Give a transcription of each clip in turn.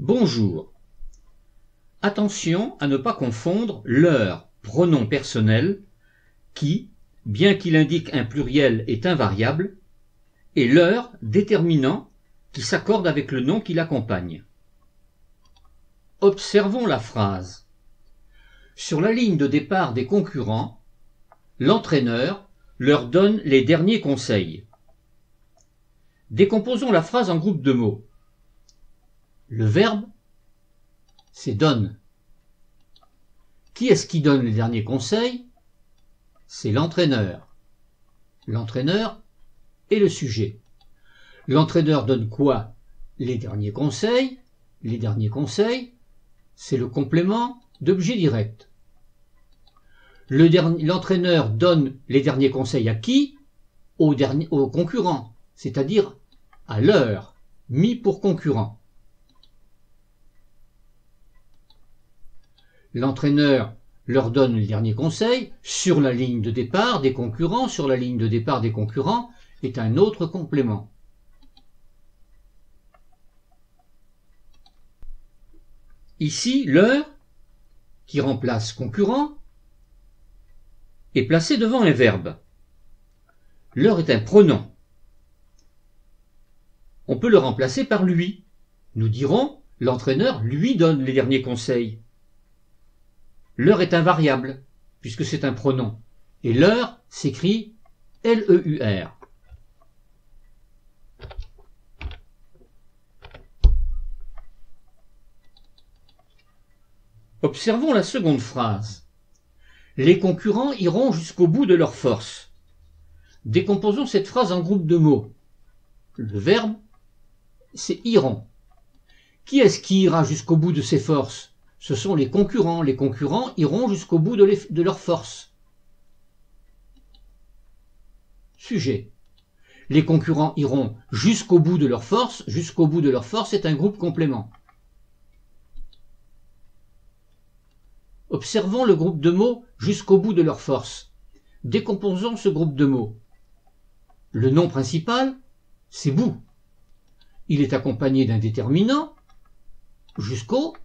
Bonjour. Attention à ne pas confondre leur pronom personnel qui, bien qu'il indique un pluriel, est invariable, et leur déterminant qui s'accorde avec le nom qui l'accompagne. Observons la phrase. Sur la ligne de départ des concurrents, l'entraîneur leur donne les derniers conseils. Décomposons la phrase en groupe de mots. Le verbe, c'est donne. Qui est-ce qui donne les derniers conseils? C'est l'entraîneur. L'entraîneur est le sujet. L'entraîneur donne quoi? Les derniers conseils. Les derniers conseils, c'est le complément d'objet direct. L'entraîneur donne les derniers conseils à qui? Aux concurrents, c'est-à-dire à leur, mis pour concurrent. L'entraîneur leur donne les derniers conseils sur la ligne de départ des concurrents. Sur la ligne de départ des concurrents est un autre complément. Ici, leur, qui remplace concurrent, est placé devant un verbe. Leur est un pronom. On peut le remplacer par lui. Nous dirons, l'entraîneur lui donne les derniers conseils. Leur est un variable, puisque c'est un pronom. Et leur s'écrit L-E-U-R. Observons la seconde phrase. Les concurrents iront jusqu'au bout de leur force. Décomposons cette phrase en groupe de mots. Le verbe, c'est iront. Qui est-ce qui ira jusqu'au bout de ses forces? Ce sont les concurrents. Les concurrents iront jusqu'au bout de leur force. Sujet. Les concurrents iront jusqu'au bout de leur force. Jusqu'au bout de leur force est un groupe complément. Observons le groupe de mots jusqu'au bout de leur force. Décomposons ce groupe de mots. Le nom principal, c'est bout. Il est accompagné d'un déterminant jusqu'au.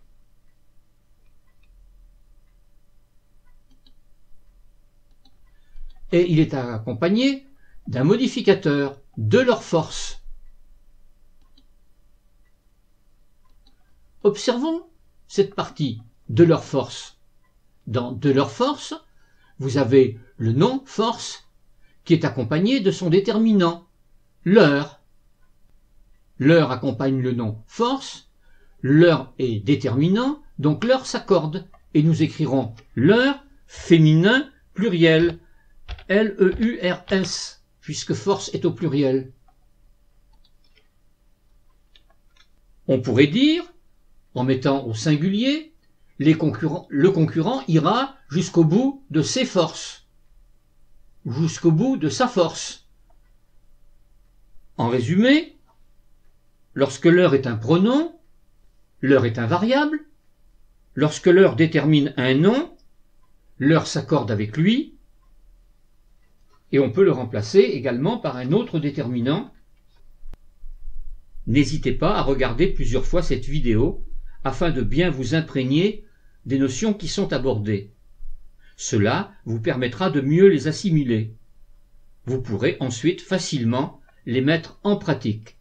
Et il est accompagné d'un modificateur, de leur force. Observons cette partie, de leur force. Dans de leur force, vous avez le nom force qui est accompagné de son déterminant, leur. Leur accompagne le nom force, leur est déterminant, donc leur s'accorde. Et nous écrirons leur féminin pluriel. L-E-U-R-S, puisque force est au pluriel. On pourrait dire, en mettant au singulier, le concurrent ira jusqu'au bout de ses forces, jusqu'au bout de sa force. En résumé, lorsque leur est un pronom, leur est un variable, lorsque leur détermine un nom, leur s'accorde avec lui, et on peut le remplacer également par un autre déterminant. N'hésitez pas à regarder plusieurs fois cette vidéo afin de bien vous imprégner des notions qui sont abordées. Cela vous permettra de mieux les assimiler. Vous pourrez ensuite facilement les mettre en pratique.